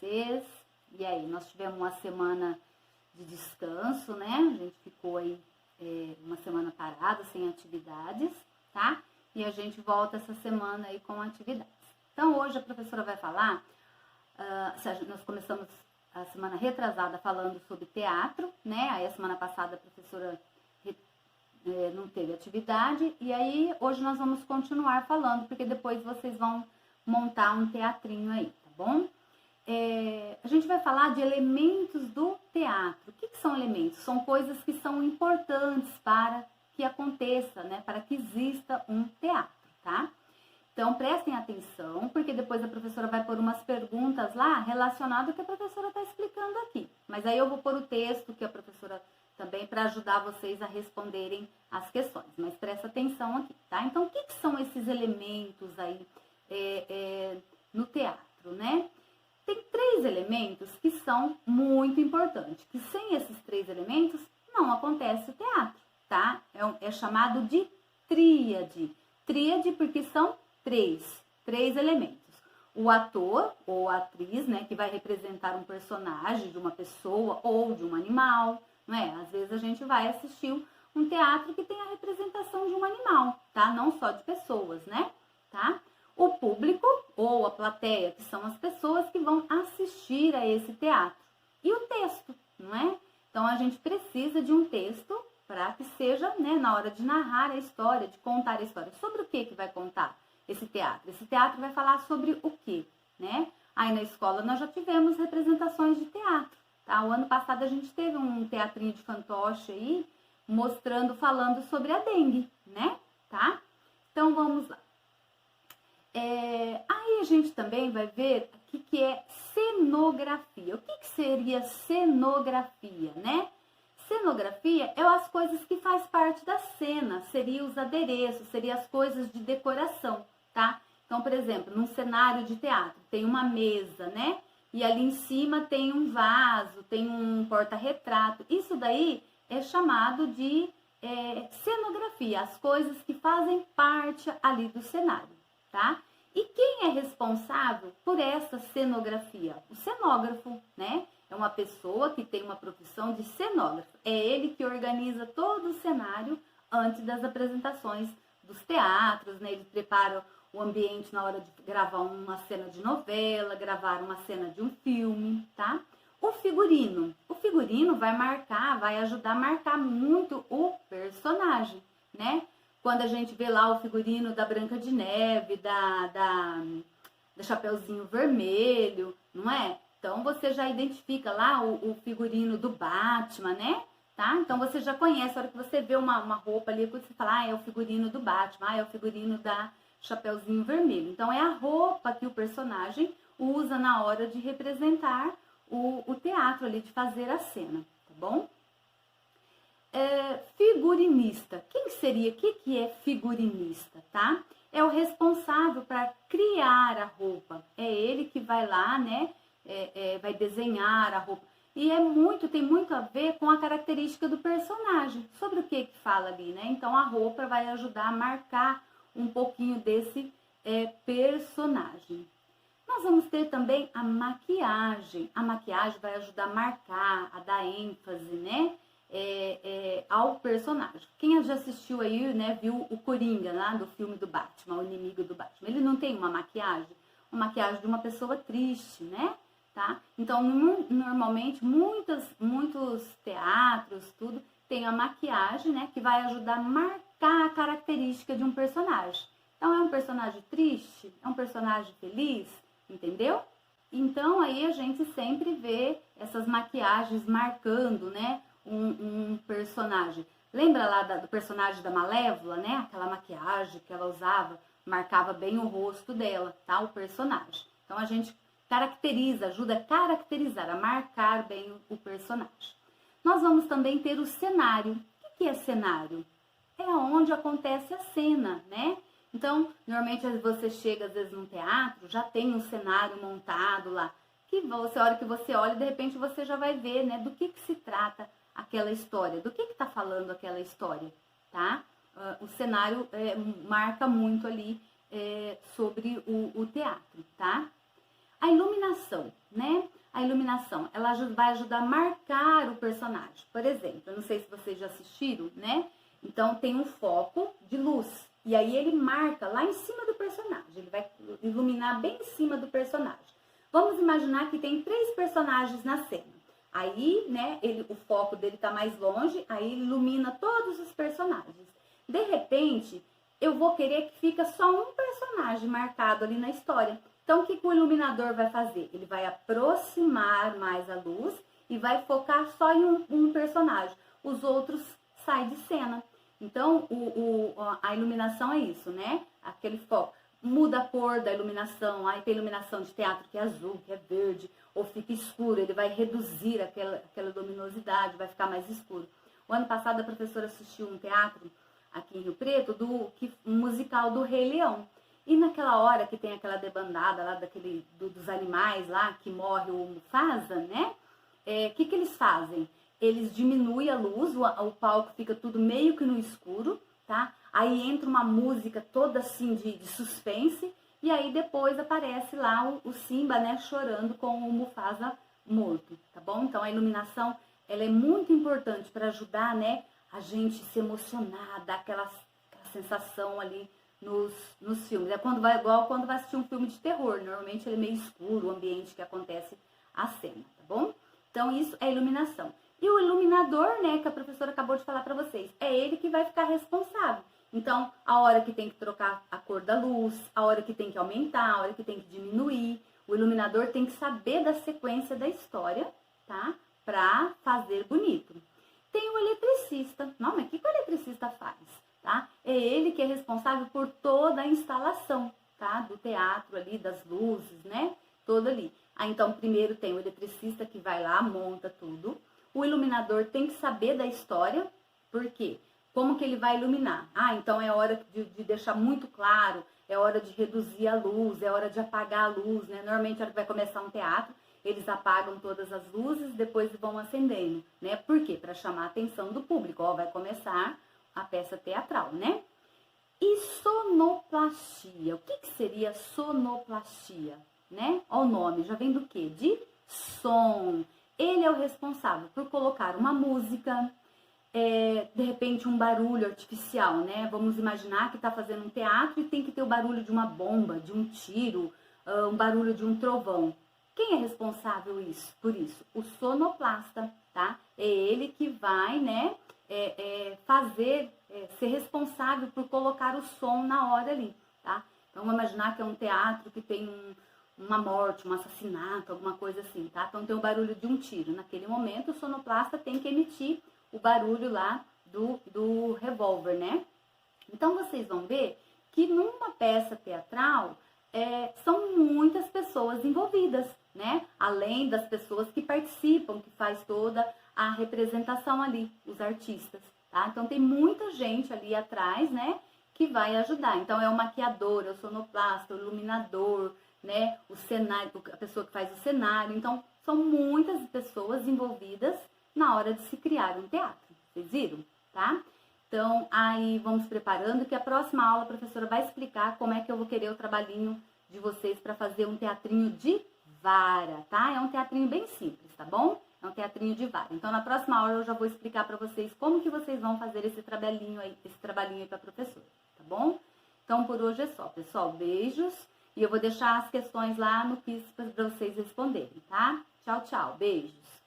vocês? E aí, nós tivemos uma semana de descanso, né? A gente ficou aí uma semana parada, sem atividades, tá? E a gente volta essa semana aí com atividades. Então, hoje a professora vai falar, nós começamos a semana retrasada falando sobre teatro, né? Aí a semana passada a professora não teve atividade, e aí hoje nós vamos continuar falando, porque depois vocês vão montar um teatrinho aí, tá bom? A gente vai falar de elementos do teatro. O que são elementos? São coisas que são importantes para que aconteça, né? Para que exista um teatro, tá? Então, prestem atenção, porque depois a professora vai pôr umas perguntas lá relacionadas ao que a professora está explicando aqui. Mas aí eu vou pôr o texto que a professora também para ajudar vocês a responderem as questões. Mas presta atenção aqui, tá? Então, o que são esses elementos aí no teatro, né? Tem 3 elementos que são muito importantes, que sem esses 3 elementos não acontece o teatro, tá? É chamado de tríade. Tríade porque são 3 elementos. O ator ou a atriz, né, que vai representar um personagem de uma pessoa ou de um animal, não é? Às vezes a gente vai assistir um teatro que tem a representação de um animal, tá? Não só de pessoas, né? Tá? O público ou a plateia, que são as pessoas que vão assistir a esse teatro. E o texto, não é? Então, a gente precisa de um texto para que seja, né, na hora de narrar a história, de contar a história. Sobre o que vai contar esse teatro? Esse teatro vai falar sobre o quê, né? Aí na escola nós já tivemos representações de teatro, tá? O ano passado a gente teve um teatrinho de fantoche aí, falando sobre a dengue, né? Tá? Então, vamos lá. Aí a gente também vai ver o que é cenografia. O que seria cenografia, né? Cenografia é as coisas que faz parte da cena, seria os adereços, seria as coisas de decoração, tá? Então, por exemplo, num cenário de teatro tem uma mesa, né? E ali em cima tem um vaso, tem um porta-retrato. Isso daí é chamado de cenografia, as coisas que fazem parte ali do cenário, tá? E quem é responsável por essa cenografia? O cenógrafo, né? É uma pessoa que tem uma profissão de cenógrafo. É ele que organiza todo o cenário antes das apresentações dos teatros, né? Ele prepara o ambiente na hora de gravar uma cena de novela, gravar uma cena de um filme, tá? O figurino vai ajudar a marcar muito o personagem, né? Quando a gente vê lá o figurino da Branca de Neve, da Chapeuzinho Vermelho, não é? Então, você já identifica lá o figurino do Batman, né? Tá? Então, você já conhece, a hora que você vê uma roupa ali, você fala, é o figurino do Batman, é o figurino da Chapeuzinho Vermelho. Então, é a roupa que o personagem usa na hora de representar o teatro ali, de fazer a cena, tá bom? Figurinista. O que é figurinista, tá? É o responsável para criar a roupa. É ele que vai lá, né? Vai desenhar a roupa. E tem muito a ver com a característica do personagem. Sobre o que fala ali, né? Então, a roupa vai ajudar a marcar um pouquinho desse personagem. Nós vamos ter também a maquiagem. A maquiagem vai ajudar a marcar, a dar ênfase, né? Ao personagem. Quem já assistiu aí, né, viu o Coringa lá do filme do Batman, o inimigo do Batman. Ele não tem uma maquiagem de uma pessoa triste, né? Tá? Então, normalmente, muitos teatros, tudo, tem a maquiagem, né, que vai ajudar a marcar a característica de um personagem. Então, é um personagem triste? É um personagem feliz? Entendeu? Então, aí a gente sempre vê essas maquiagens marcando, né, um personagem. Lembra lá do personagem da Malévola, né? Aquela maquiagem que ela usava, marcava bem o rosto dela, tá? O personagem. Então, a gente ajuda a caracterizar, a marcar bem o personagem. Nós vamos também ter o cenário. O que é cenário? É onde acontece a cena, né? Então, normalmente você chega às vezes num teatro, já tem um cenário montado lá, que a hora que você olha, de repente você já vai ver, né, do que se trata aquela história, do que está falando aquela história, tá? O cenário marca muito ali sobre o teatro, tá? A iluminação, né? a iluminação? Ela vai ajudar a marcar o personagem. Por exemplo, eu não sei se vocês já assistiram, né? Então, tem um foco de luz. E aí, ele marca lá em cima do personagem. Ele vai iluminar bem em cima do personagem. Vamos imaginar que tem 3 personagens na cena. Aí, né, o foco dele tá mais longe, aí ele ilumina todos os personagens. De repente, eu vou querer que fica só um personagem marcado ali na história. Então, o que o iluminador vai fazer? Ele vai aproximar mais a luz e vai focar só em um personagem. Os outros saem de cena. Então, a iluminação é isso, né? Aquele foco. Muda a cor da iluminação. Aí tem iluminação de teatro que é azul, que é verde, ou fica escuro. Ele vai reduzir aquela luminosidade, vai ficar mais escuro. O ano passado, a professora assistiu um teatro aqui em Rio Preto, um musical do Rei Leão. E naquela hora que tem aquela debandada lá dos animais lá, que morre o Mufasa, né? Que eles fazem? Eles diminuem a luz, o palco fica tudo meio que no escuro, tá? Aí entra uma música toda assim de suspense, e aí depois aparece lá o Simba, né, chorando com o Mufasa morto, tá bom? Então a iluminação, ela é muito importante para ajudar, né, a gente se emocionar, dar aquela sensação ali nos filmes. É igual quando vai assistir um filme de terror, normalmente ele é meio escuro, o ambiente que acontece a cena, tá bom? Então isso é iluminação. E o iluminador, né, que a professora acabou de falar para vocês, é ele que vai ficar responsável. Então, a hora que tem que trocar a cor da luz, a hora que tem que aumentar, a hora que tem que diminuir, o iluminador tem que saber da sequência da história, tá? Para fazer bonito. Tem o eletricista. Não, mas o que o eletricista faz? Tá? É ele que é responsável por toda a instalação, tá? Do teatro ali, das luzes, né? Todo ali. Então, primeiro tem o eletricista que vai lá, monta tudo. O iluminador tem que saber da história. Por quê? Como que ele vai iluminar? Então é hora de deixar muito claro, é hora de reduzir a luz, é hora de apagar a luz, né? Normalmente, na hora que vai começar um teatro, eles apagam todas as luzes, depois vão acendendo, né? Por quê? Para chamar a atenção do público. Vai começar a peça teatral, né? E sonoplastia. O que seria sonoplastia, né? Olha o nome, já vem do quê? De som. Ele é o responsável por colocar uma música, de repente um barulho artificial, né? Vamos imaginar que está fazendo um teatro e tem que ter o barulho de uma bomba, de um tiro, um barulho de um trovão. Quem é responsável por isso? O sonoplasta, tá? É ele que vai, né, ser responsável por colocar o som na hora ali, tá? Então, vamos imaginar que é um teatro que tem uma morte, um assassinato, alguma coisa assim, tá? Então, tem o barulho de um tiro. Naquele momento, o sonoplasta tem que emitir o barulho lá do revólver, né? Então, vocês vão ver que numa peça teatral, são muitas pessoas envolvidas, né? Além das pessoas que participam, que faz toda a representação ali, os artistas, tá? Então, tem muita gente ali atrás, né, que vai ajudar. Então, é o maquiador, é o sonoplasta, o iluminador, né, o cenário, a pessoa que faz o cenário. Então, são muitas pessoas envolvidas na hora de se criar um teatro. Vocês viram, tá? Então, aí vamos preparando que a próxima aula a professora vai explicar como é que eu vou querer o trabalhinho de vocês para fazer um teatrinho de vara, tá? É um teatrinho bem simples, tá bom? É um teatrinho de vara. Então, na próxima aula eu já vou explicar para vocês como que vocês vão fazer esse trabalhinho aí para a professora, tá bom? Então, por hoje é só, pessoal. Beijos. E eu vou deixar as questões lá no Quiz para vocês responderem, tá? Tchau, tchau. Beijos.